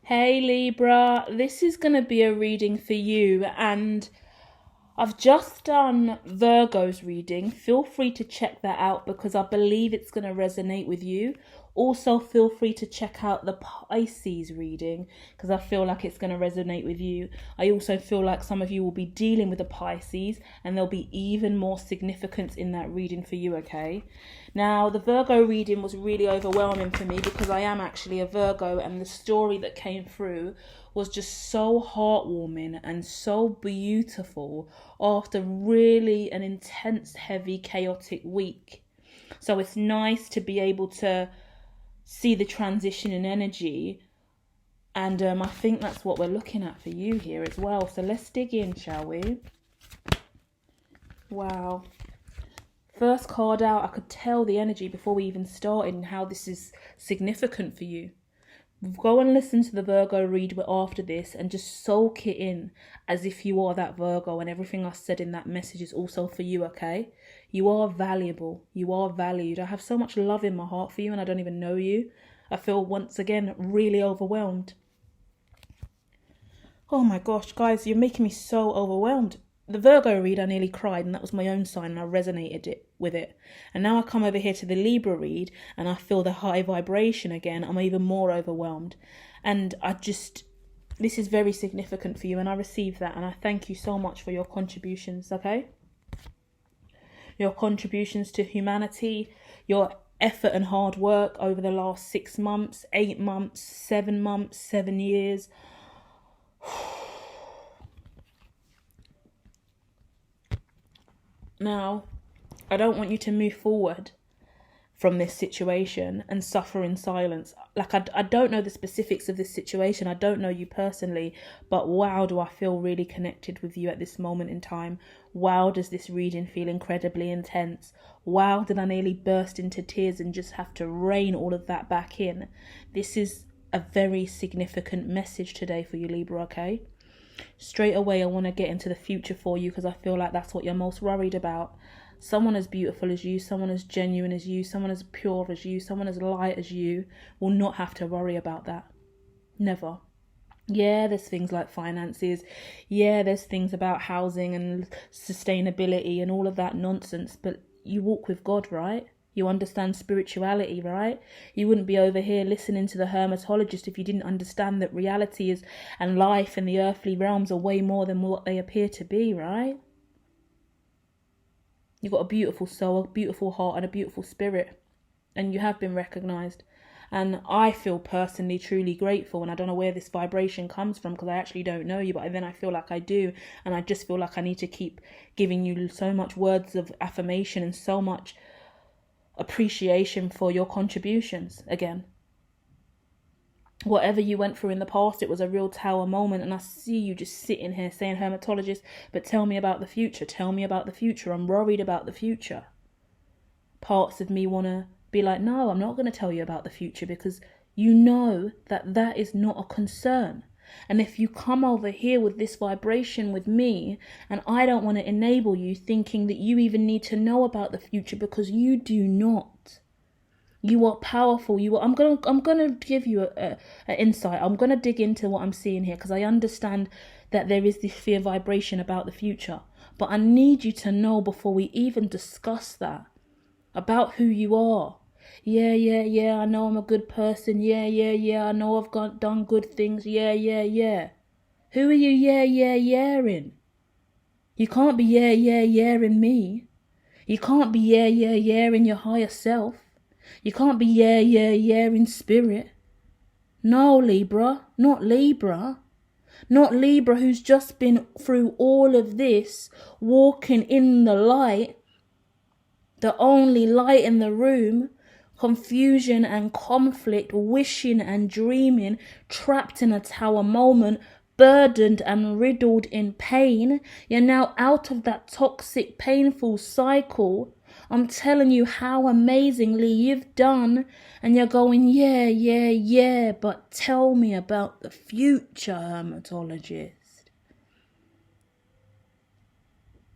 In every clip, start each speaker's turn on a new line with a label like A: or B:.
A: Hey Libra, this is going to be a reading for you, and I've just done Virgo's reading. Feel free to check that out because I believe it's going to resonate with you. Also, feel free to check out the Pisces reading because I feel like it's going to resonate with you. I also feel like some of you will be dealing with the Pisces and there'll be even more significance in that reading for you, okay? Now, the Virgo reading was really overwhelming for me because I am actually a Virgo, and the story that came through was just so heartwarming and so beautiful after really an intense, heavy, chaotic week. So it's nice to be able to see the transition in energy, and I think that's what we're looking at for you here as well. So let's dig in, shall we? Wow. First card out, I could tell the energy before we even started and how this is significant for you. Go and listen to the Virgo read after this and just soak it in as if you are that Virgo, and everything I said in that message is also for you, okay? You are valuable. You are valued. I have so much love in my heart for you and I don't even know you. I feel once again really overwhelmed. Oh my gosh, guys, you're making me so overwhelmed. The Virgo read, I nearly cried, and that was my own sign, and I resonated with it. And now I come over here to the Libra read, and I feel the high vibration again. I'm even more overwhelmed. And this is very significant for you, and I receive that, and I thank you so much for your contributions, okay? Your contributions to humanity, your effort and hard work over the last 6 months, 8 months, 7 years. Now, I don't want you to move forward from this situation and suffer in silence. Like, I don't know the specifics of this situation. I don't know you personally, but wow, do I feel really connected with you at this moment in time. Wow, does this reading feel incredibly intense. Wow, did I nearly burst into tears and just have to rein all of that back in. This is a very significant message today for you, Libra, okay? Straight away, I want to get into the future for you because I feel like that's what you're most worried about. Someone as beautiful as you, someone as genuine as you, someone as pure as you, someone as light as you will not have to worry about that. Never. Yeah, there's things like finances. Yeah, there's things about housing and sustainability and all of that nonsense. But you walk with God, right? You understand spirituality, right? You wouldn't be over here listening to the hermetologist if you didn't understand that reality is, and life and the earthly realms are way more than what they appear to be, right? You've got a beautiful soul, a beautiful heart, and a beautiful spirit, and you have been recognized. And I feel personally truly grateful, and I don't know where this vibration comes from because I actually don't know you, but then I feel like I do, and I just feel like I need to keep giving you so much words of affirmation and so much appreciation for your contributions. Again, whatever you went through in the past, it was a real tower moment, and I see you just sitting here saying, hermatologist, but tell me about the future. Tell me about the future. I'm worried about the future. Parts of me want to be like, no, I'm not going to tell you about the future because you know that that is not a concern. And if you come over here with this vibration with me, and I don't want to enable you thinking that you even need to know about the future because you do not. You are powerful. I'm gonna give you an insight. I'm gonna dig into what I'm seeing here because I understand that there is this fear vibration about the future. But I need you to know before we even discuss that about who you are. Yeah, I know I'm a good person. Yeah, I know I've done good things. Yeah. Who are you yeah-ing? You can't be yeah-in me. You can't be yeah in your higher self. You can't be yeah in spirit. No, Libra, not Libra. Not Libra who's just been through all of this, walking in the light, the only light in the room, confusion and conflict, wishing and dreaming, trapped in a tower moment, burdened and riddled in pain. You're now out of that toxic, painful cycle. I'm telling you how amazingly you've done, and you're going, yeah, but tell me about the future, hermatologist.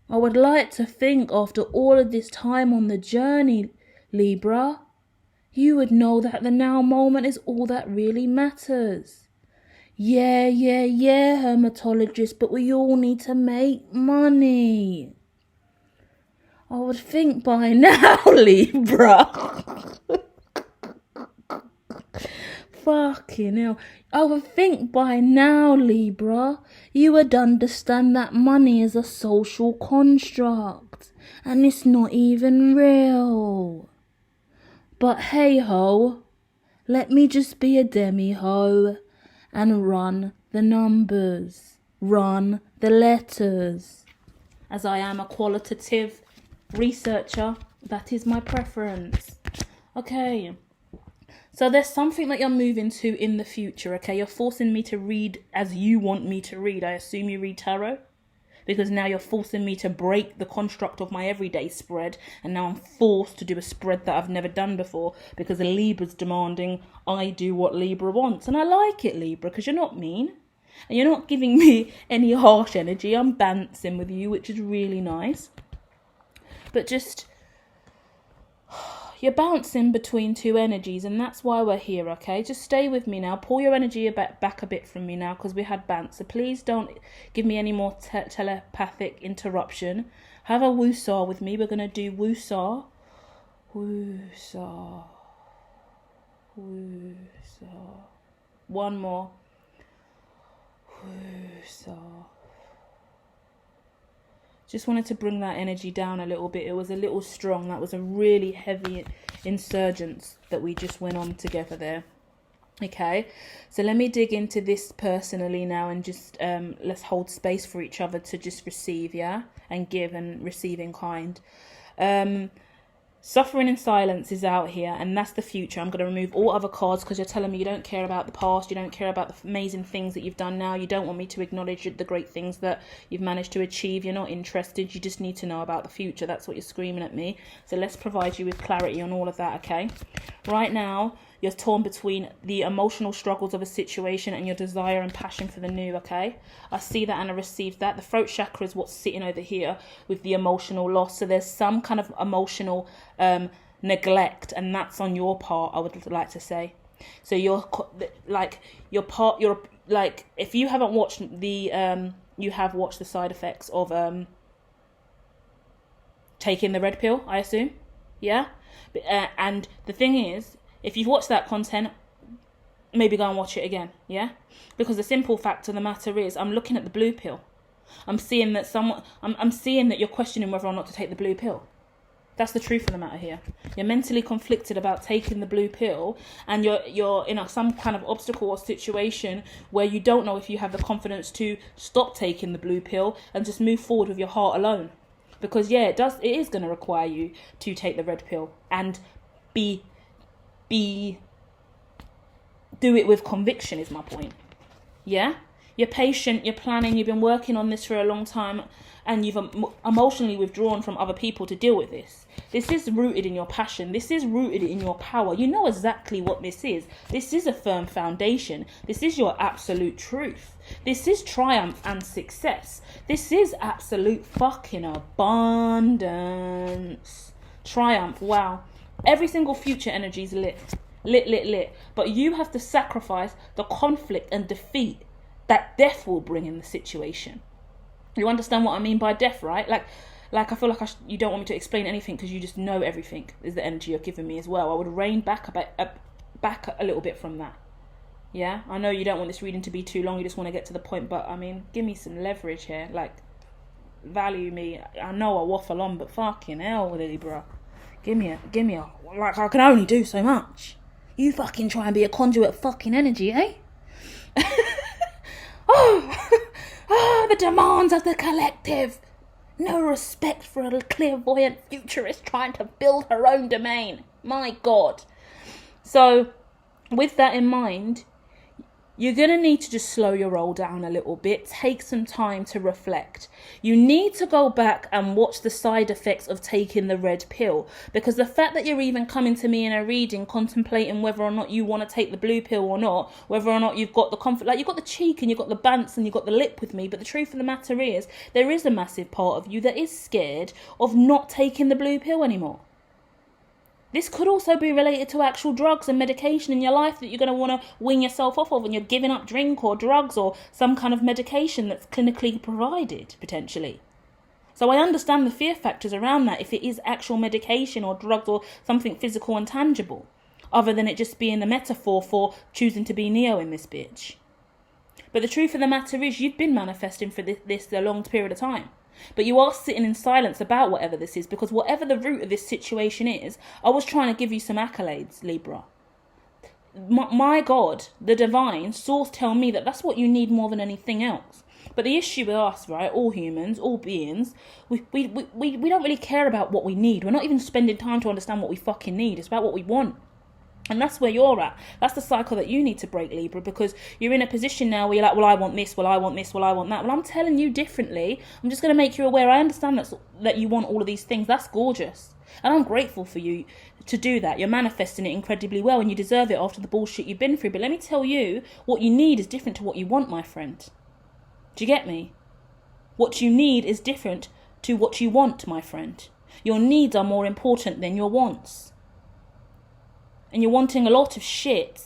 A: I would like to think after all of this time on the journey, Libra, you would know that the now moment is all that really matters. Yeah, hermatologist, but we all need to make money. I would think by now, Libra. Fucking hell. I would think by now, Libra, you would understand that money is a social construct. And it's not even real. But hey ho, let me just be a demi-ho and run the numbers. Run the letters. As I am a qualitative researcher, that is my preference. Okay. So there's something that you're moving to in the future, okay? You're forcing me to read as you want me to read. I assume you read tarot? Because now you're forcing me to break the construct of my everyday spread, and now I'm forced to do a spread that I've never done before because the Libra's demanding I do what Libra wants. And I like it, Libra, because you're not mean. And you're not giving me any harsh energy. I'm bouncing with you, which is really nice. But just... you're bouncing between two energies, and that's why we're here, okay? Just stay with me now. Pull your energy back a bit from me now, because we had bounce. So please don't give me any more telepathic interruption. Have a woosah with me. We're going to do woosah. Woosah. Woosah. One more. Woosah. Just wanted to bring that energy down a little bit. It was a little strong. That was a really heavy insurgence that we just went on together there. Okay, so let me dig into this personally now and just let's hold space for each other to just receive, yeah? And give and receive in kind. Suffering in silence is out here, and that's the future. I'm going to remove all other cards because you're telling me you don't care about the past, you don't care about the amazing things that you've done now, you don't want me to acknowledge the great things that you've managed to achieve, you're not interested, you just need to know about the future. That's what you're screaming at me. So let's provide you with clarity on all of that, okay? Right now, you're torn between the emotional struggles of a situation and your desire and passion for the new, okay? I see that and I receive that. The throat chakra is what's sitting over here with the emotional loss. So there's some kind of emotional neglect, and that's on your part, I would like to say. So you're like, if you haven't watched the, you have watched the side effects of taking the red pill, I assume. Yeah? And the thing is, if you've watched that content, maybe go and watch it again, yeah? Because the simple fact of the matter is, I'm looking at the blue pill. I'm seeing that I'm seeing that you're questioning whether or not to take the blue pill. That's the truth of the matter here. You're mentally conflicted about taking the blue pill, and you're in some kind of obstacle or situation where you don't know if you have the confidence to stop taking the blue pill and just move forward with your heart alone. Because yeah, it is going to require you to take the red pill and do it with conviction is my point. Yeah? You're patient, you're planning, you've been working on this for a long time, and you've emotionally withdrawn from other people to deal with this. This is rooted in your passion. This is rooted in your power. You know exactly what this is. This is a firm foundation. This is your absolute truth. This is triumph and success. This is absolute fucking abundance. Triumph, wow. Every single future energy is lit. Lit. But you have to sacrifice the conflict and defeat that death will bring in the situation. You understand what I mean by death, right? Like I feel like you don't want me to explain anything because you just know everything is the energy you're giving me as well. I would rein back a little bit from that. Yeah? I know you don't want this reading to be too long. You just want to get to the point. But, I mean, give me some leverage here. Like, value me. I know I waffle on, but fucking hell, Libra. Give me a, like, I can only do so much. You fucking try and be a conduit of fucking energy, eh? The demands of the collective. No respect for a clairvoyant futurist trying to build her own domain. My God. So, with that in mind, you're going to need to just slow your roll down a little bit. Take some time to reflect. You need to go back and watch the side effects of taking the red pill. Because the fact that you're even coming to me in a reading, contemplating whether or not you want to take the blue pill or not, whether or not you've got the comfort, like you've got the cheek and you've got the bants and you've got the lip with me. But the truth of the matter is, there is a massive part of you that is scared of not taking the blue pill anymore. This could also be related to actual drugs and medication in your life that you're going to want to wean yourself off of when you're giving up drink or drugs or some kind of medication that's clinically provided, potentially. So I understand the fear factors around that if it is actual medication or drugs or something physical and tangible, other than it just being a metaphor for choosing to be Neo in this bitch. But the truth of the matter is you've been manifesting for this a long period of time. But you are sitting in silence about whatever this is, because whatever the root of this situation is, I was trying to give you some accolades, Libra. My God, the divine source, tell me that that's what you need more than anything else. But the issue with us, right, all humans, all beings, we don't really care about what we need. We're not even spending time to understand what we fucking need. It's about what we want. And that's where you're at. That's the cycle that you need to break, Libra, because you're in a position now where you're like, well, I want this, well, I want this, well, I want that. Well, I'm telling you differently. I'm just going to make you aware. I understand that you want all of these things. That's gorgeous. And I'm grateful for you to do that. You're manifesting it incredibly well, and you deserve it after the bullshit you've been through. But let me tell you, what you need is different to what you want, my friend. Do you get me? What you need is different to what you want, my friend. Your needs are more important than your wants. And you're wanting a lot of shit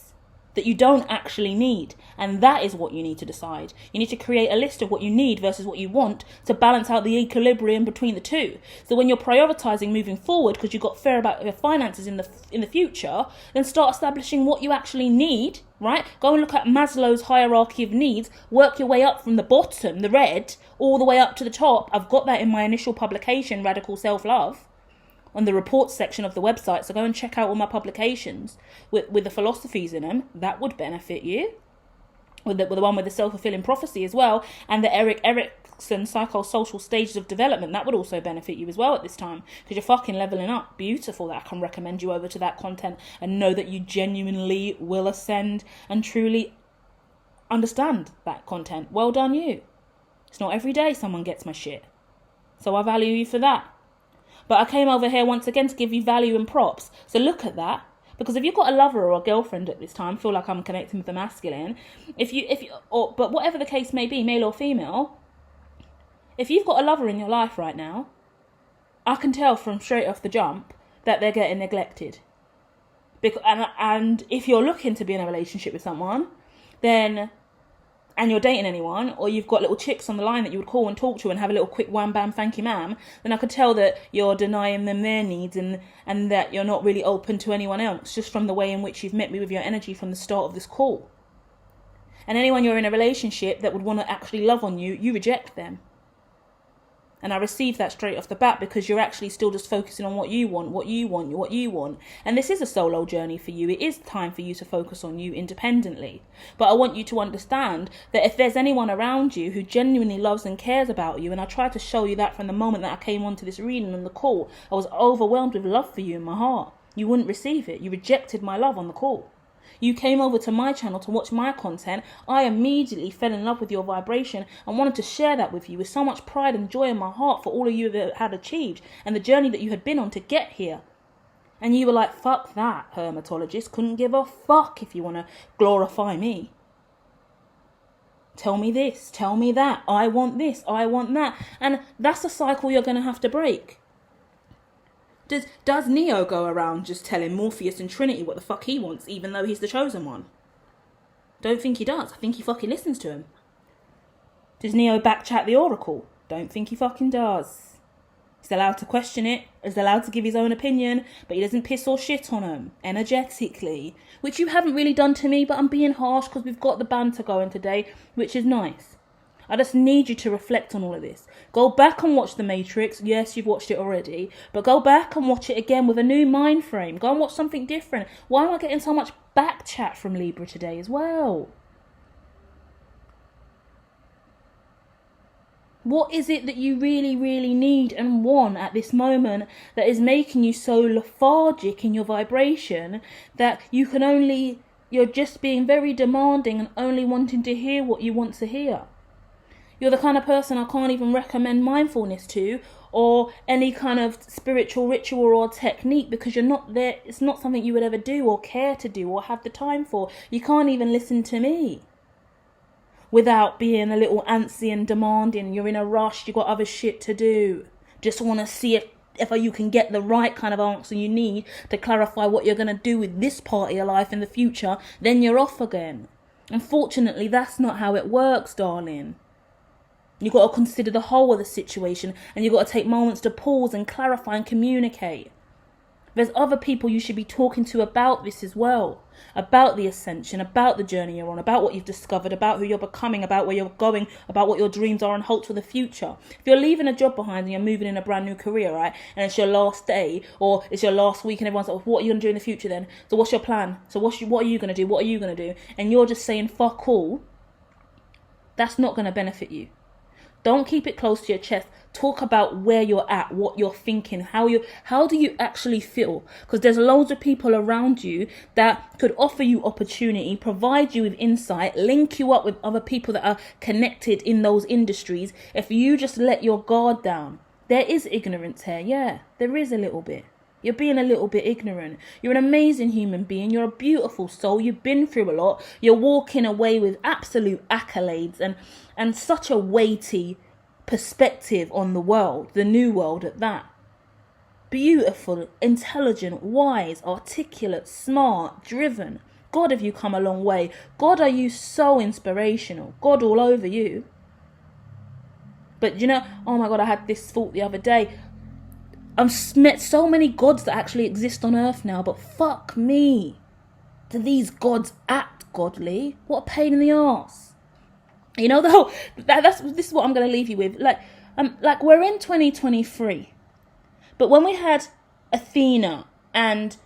A: that you don't actually need. And that is what you need to decide. You need to create a list of what you need versus what you want to balance out the equilibrium between the two. So when you're prioritizing moving forward because you've got fear about your finances in the future, then start establishing what you actually need, right? Go and look at Maslow's hierarchy of needs. Work your way up from the bottom, the red, all the way up to the top. I've got that in my initial publication, Radical Self-Love, on the reports section of the website. So go and check out all my publications with the philosophies in them. That would benefit you. With the one with the self-fulfilling prophecy as well. And the Eric Erickson psychosocial stages of development. That would also benefit you as well at this time. Because you're fucking leveling up. Beautiful. That I can recommend you over to that content. And know that you genuinely will ascend and truly understand that content. Well done you. It's not every day someone gets my shit. So I value you for that. But I came over here once again to give you value and props. So look at that. Because if you've got a lover or a girlfriend at this time, feel like I'm connecting with the masculine. But whatever the case may be, male or female, if you've got a lover in your life right now, I can tell from straight off the jump that they're getting neglected. And if you're looking to be in a relationship with someone, and you're dating anyone, or you've got little chicks on the line that you would call and talk to and have a little quick wham bam thank you ma'am, then I could tell that you're denying them their needs and that you're not really open to anyone else, just from the way in which you've met me with your energy from the start of this call. And anyone you're in a relationship that would want to actually love on you, you reject them. And I received that straight off the bat because you're actually still just focusing on what you want. And this is a solo journey for you. It is time for you to focus on you independently. But I want you to understand that if there's anyone around you who genuinely loves and cares about you, and I tried to show you that from the moment that I came onto this reading and the call, I was overwhelmed with love for you in my heart. You wouldn't receive it. You rejected my love on the call. You came over to my channel to watch my content. I immediately fell in love with your vibration and wanted to share that with you with so much pride and joy in my heart for all of you that had achieved and the journey that you had been on to get here. And you were like, fuck that, hermatologist. Couldn't give a fuck if you want to glorify me. Tell me this, tell me that. I want this, I want that. And that's a cycle you're going to have to break. Does Neo go around just telling Morpheus and Trinity what the fuck he wants, even though he's the chosen one? Don't think he does. I think he fucking listens to him. Does Neo backchat the Oracle? Don't think he fucking does. He's allowed to question it. He's allowed to give his own opinion, but he doesn't piss or shit on them energetically, which you haven't really done to me, but I'm being harsh because we've got the banter going today, which is nice. I just need you to reflect on all of this. Go back and watch The Matrix. Yes, you've watched it already. But go back and watch it again with a new mind frame. Go and watch something different. Why am I getting so much back chat from Libra today as well? What is it that you really, really need and want at this moment that is making you so lethargic in your vibration that you're just being very demanding and only wanting to hear what you want to hear? You're the kind of person I can't even recommend mindfulness to or any kind of spiritual ritual or technique because you're not there. It's not something you would ever do or care to do or have the time for. You can't even listen to me without being a little antsy and demanding. You're in a rush. You've got other shit to do. Just want to see ever you can get the right kind of answer you need to clarify what you're going to do with this part of your life in the future, then you're off again. Unfortunately, that's not how it works, darling. You've got to consider the whole of the situation, and you've got to take moments to pause and clarify and communicate. There's other people you should be talking to about this as well, about the ascension, about the journey you're on, about what you've discovered, about who you're becoming, about where you're going, about what your dreams are and hopes for the future. If you're leaving a job behind and you're moving in a brand new career, right, and it's your last day or it's your last week and everyone's like, well, what are you going to do in the future then? So what's your plan? So what are you going to do? What are you going to do? And you're just saying fuck all. That's not going to benefit you. Don't keep it close to your chest. Talk about where you're at, what you're thinking, how do you actually feel? Because there's loads of people around you that could offer you opportunity, provide you with insight, link you up with other people that are connected in those industries. If you just let your guard down, there is ignorance here. Yeah, there is a little bit. You're being a little bit ignorant. You're an amazing human being. You're a beautiful soul. You've been through a lot. You're walking away with absolute accolades and such a weighty perspective on the world, the new world at that. Beautiful, intelligent, wise, articulate, smart, driven. God, have you come a long way. God, are you so inspirational. God all over you. But you know, oh my God, I had this thought the other day. I've met so many gods that actually exist on earth now, but fuck me. Do these gods act godly? What a pain in the arse. You know, though, this is what I'm going to leave you with. Like we're in 2023, but when we had Athena and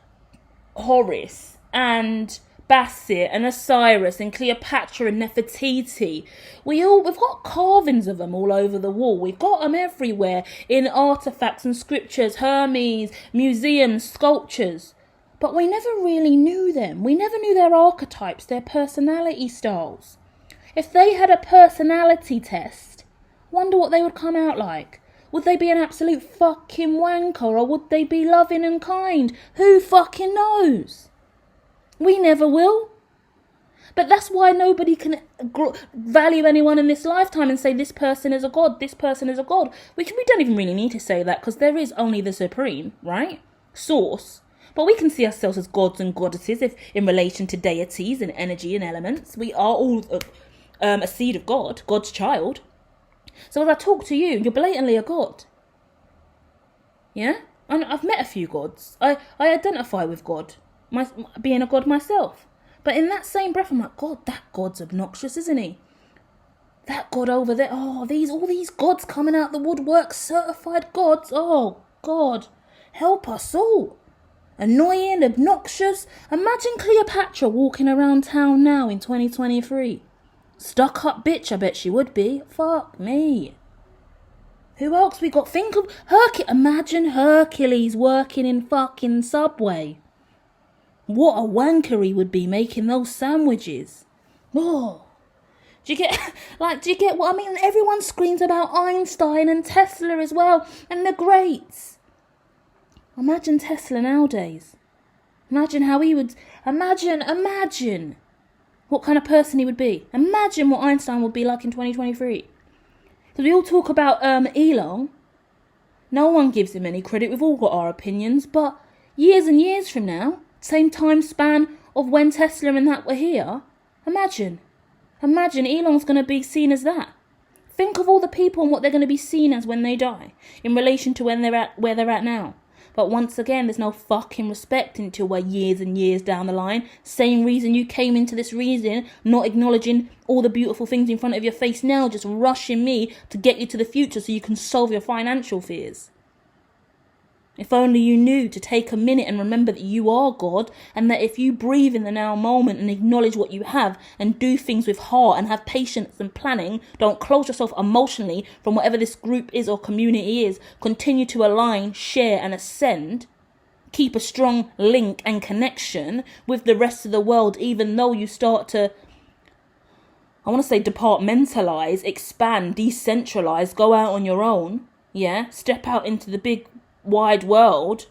A: Horus and Bastet and Osiris and Cleopatra and Nefertiti, we've got carvings of them all over the wall. We've got them everywhere in artifacts and scriptures, Hermes, museums, sculptures. But we never really knew them. We never knew their archetypes, their personality styles. If they had a personality test, wonder what they would come out like. Would they be an absolute fucking wanker, or would they be loving and kind? Who fucking knows? We never will. But that's why nobody can value anyone in this lifetime and say this person is a god, this person is a god. We don't even really need to say that, because there is only the supreme, right? Source. But we can see ourselves as gods and goddesses if in relation to deities and energy and elements. We are all a seed of God, God's child. So as I talk to you, you're blatantly a god. Yeah? And I've met a few gods. I identify with God, being a god myself. But in that same breath, I'm like, God, that god's obnoxious, isn't he? That god over there, all these gods coming out the woodwork, certified gods. Oh, God, help us all. Annoying, obnoxious. Imagine Cleopatra walking around town now in 2023. Stuck up bitch, I bet she would be. Fuck me. Who else we got? Think of imagine Hercules working in fucking Subway. What a wanker he would be making those sandwiches. Oh. Do you get what I mean? Everyone screams about Einstein and Tesla as well, and the greats. Imagine Tesla nowadays. Imagine how he would... Imagine what kind of person he would be. Imagine what Einstein would be like in 2023. Because we all talk about Elon. No one gives him any credit. We've all got our opinions. But years and years from now, same time span of when Tesla and that were here, imagine Elon's going to be seen as that. Think of all the people and what they're going to be seen as when they die in relation to where they're at now. But once again, there's no fucking respect until we're years and years down the line. Same reason you came into this reason, not acknowledging all the beautiful things in front of your face now, just rushing me to get you to the future so you can solve your financial fears. If only you knew to take a minute and remember that you are God, and that if you breathe in the now moment and acknowledge what you have and do things with heart and have patience and planning, don't close yourself emotionally from whatever this group is or community is, continue to align, share and ascend, keep a strong link and connection with the rest of the world, even though you start to, I want to say departmentalize, expand, decentralize, go out on your own, yeah, step out into the big wide world,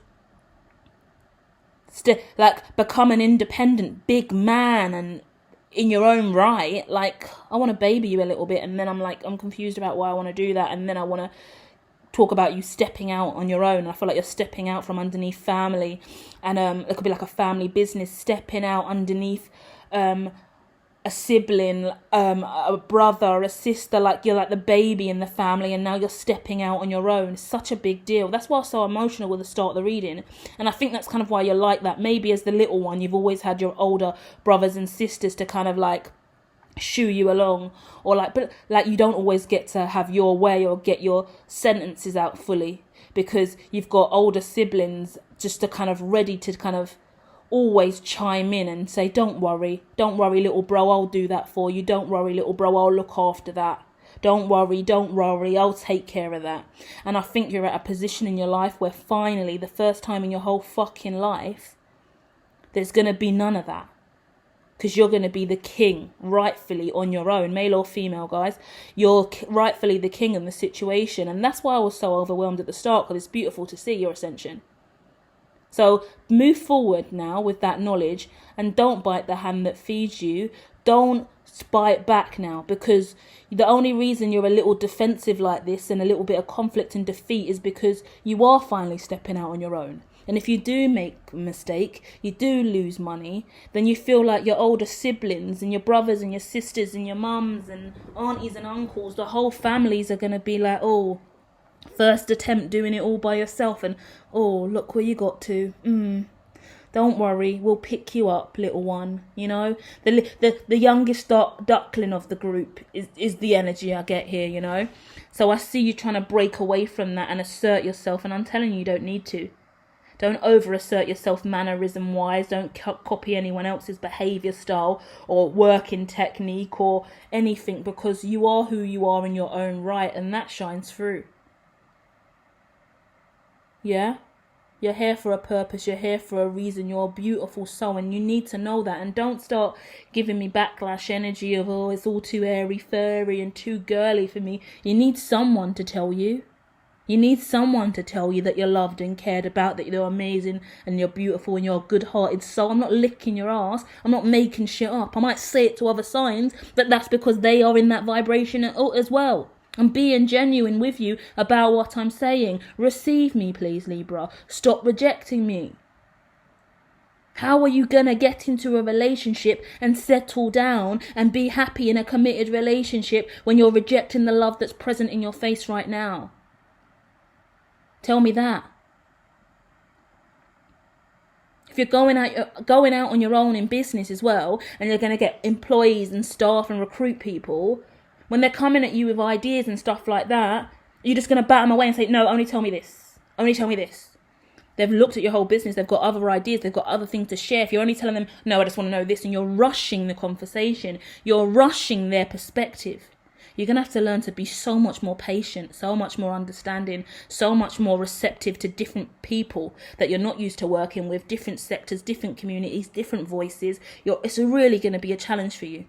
A: become an independent big man and in your own right. Like, I want to baby you a little bit, and then I'm confused about why I want to do that, and then I want to talk about you stepping out on your own. I feel like you're stepping out from underneath family, and it could be like a family business, stepping out underneath a sibling, a brother, a sister, like you're like the baby in the family, and now you're stepping out on your own. It's such a big deal. That's why I was so emotional with the start of the reading, and I think that's kind of why you're like that. Maybe as the little one, you've always had your older brothers and sisters to kind of like shoo you along, or like, but like you don't always get to have your way or get your sentences out fully, because you've got older siblings just to kind of ready to kind of always chime in and say, don't worry little bro, I'll do that for you, don't worry little bro, I'll look after that, don't worry, I'll take care of that. And I think you're at a position in your life where finally, the first time in your whole fucking life, there's going to be none of that, because you're going to be the king rightfully on your own, male or female, guys. You're rightfully the king in the situation, and that's why I was so overwhelmed at the start, because it's beautiful to see your ascension. So move forward now with that knowledge, and don't bite the hand that feeds you. Don't bite back now, because the only reason you're a little defensive like this and a little bit of conflict and defeat is because you are finally stepping out on your own. And if you do make a mistake, you do lose money, then you feel like your older siblings and your brothers and your sisters and your mums and aunties and uncles, the whole families are going to be like, oh, first attempt doing it all by yourself, and oh, look where you got to. Don't worry, we'll pick you up, little one. You know, the youngest duckling of the group is the energy I get here, you know. So I see you trying to break away from that and assert yourself, and I'm telling you don't need to. Don't over assert yourself mannerism wise. Don't copy anyone else's behaviour style or working technique or anything, because you are who you are in your own right, and that shines through. Yeah? You're here for a purpose. You're here for a reason. You're a beautiful soul, and you need to know that. And don't start giving me backlash energy of, oh, it's all too airy, furry and too girly for me. You need someone to tell you. You need someone to tell you that you're loved and cared about, that you're amazing and you're beautiful and you're a good-hearted soul. I'm not licking your ass. I'm not making shit up. I might say it to other signs, but that's because they are in that vibration as well. I'm being genuine with you about what I'm saying. Receive me, please, Libra. Stop rejecting me. How are you going to get into a relationship and settle down and be happy in a committed relationship when you're rejecting the love that's present in your face right now? Tell me that. If you're going out on your own in business as well, and you're going to get employees and staff and recruit people, when they're coming at you with ideas and stuff like that, you're just going to bat them away and say, no, only tell me this. Only tell me this. They've looked at your whole business. They've got other ideas. They've got other things to share. If you're only telling them, no, I just want to know this, and you're rushing the conversation, you're rushing their perspective. You're going to have to learn to be so much more patient, so much more understanding, so much more receptive to different people that you're not used to working with, different sectors, different communities, different voices. It's really going to be a challenge for you.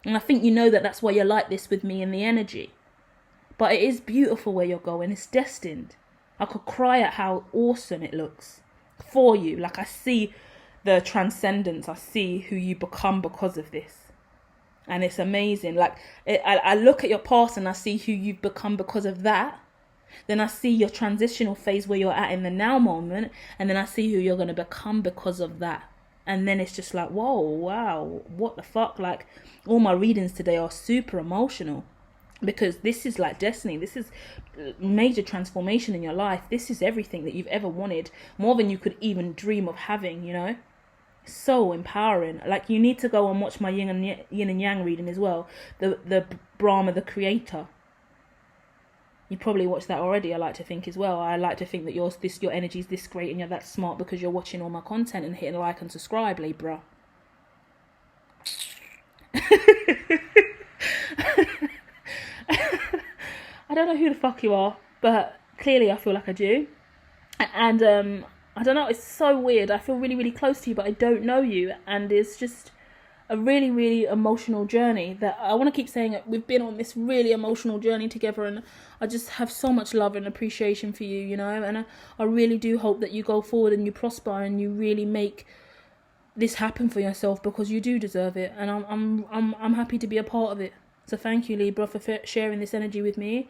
A: And I think you know that that's why you're like this with me in the energy. But it is beautiful where you're going. It's destined. I could cry at how awesome it looks for you. Like, I see the transcendence. I see who you become because of this. And it's amazing. Like, I look at your past and I see who you've become because of that. Then I see your transitional phase where you're at in the now moment. And then I see who you're going to become because of that. And then it's just like, whoa, wow, what the fuck? Like, all my readings today are super emotional, because this is like destiny. This is major transformation in your life. This is everything that you've ever wanted, more than you could even dream of having, you know? So empowering. Like, you need to go and watch my yin and yang reading as well. The Brahma, the creator. You probably watched that already, I like to think as well. I like to think that your energy is this great and you're that smart because you're watching all my content and hitting like and subscribe, Libra. I don't know who the fuck you are, but clearly I feel like I do. And I don't know, it's so weird. I feel really, really close to you, but I don't know you. And it's just a really, really emotional journey that I want to keep saying it. We've been on this really emotional journey together, and I just have so much love and appreciation for you, you know, and I really do hope that you go forward and you prosper and you really make this happen for yourself, because you do deserve it, and I'm happy to be a part of it. So thank you, Libra, for sharing this energy with me.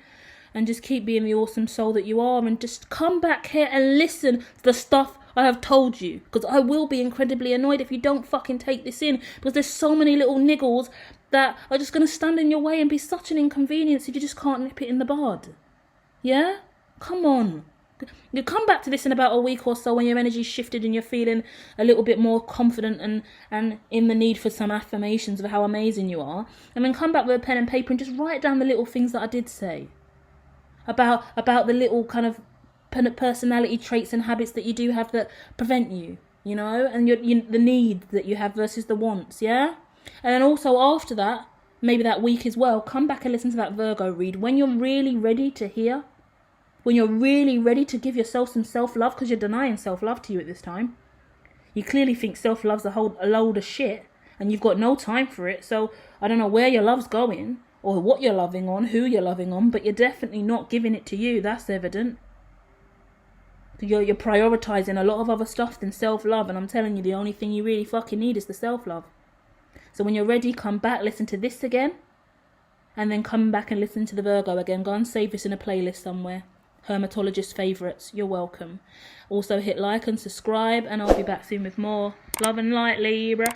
A: and just keep being the awesome soul that you are, and just come back here and listen to the stuff I have told you, because I will be incredibly annoyed if you don't fucking take this in, because there's so many little niggles that are just going to stand in your way and be such an inconvenience if you just can't nip it in the bud. Yeah? Come on. You come back to this in about a week or so when your energy's shifted and you're feeling a little bit more confident and in the need for some affirmations of how amazing you are, and then come back with a pen and paper and just write down the little things that I did say about the little kind of personality traits and habits that you do have that prevent you, you know, and the need that you have versus the wants, yeah? And then also after that, maybe that week as well, come back and listen to that Virgo read when you're really ready to hear. When you're really ready to give yourself some self-love, because you're denying self-love to you at this time. You clearly think self-love's a load of shit, and you've got no time for it. So I don't know where your love's going, or what you're loving on, who you're loving on, but you're definitely not giving it to you. That's evident. You're prioritizing a lot of other stuff than self-love, and I'm telling you, the only thing you really fucking need is the self-love. So when you're ready, come back, listen to this again, and then come back and listen to the Virgo again. Go and save this in a playlist somewhere. Hermatologist favourites, you're welcome. Also hit like and subscribe, and I'll be back soon with more. Love and light, Libra.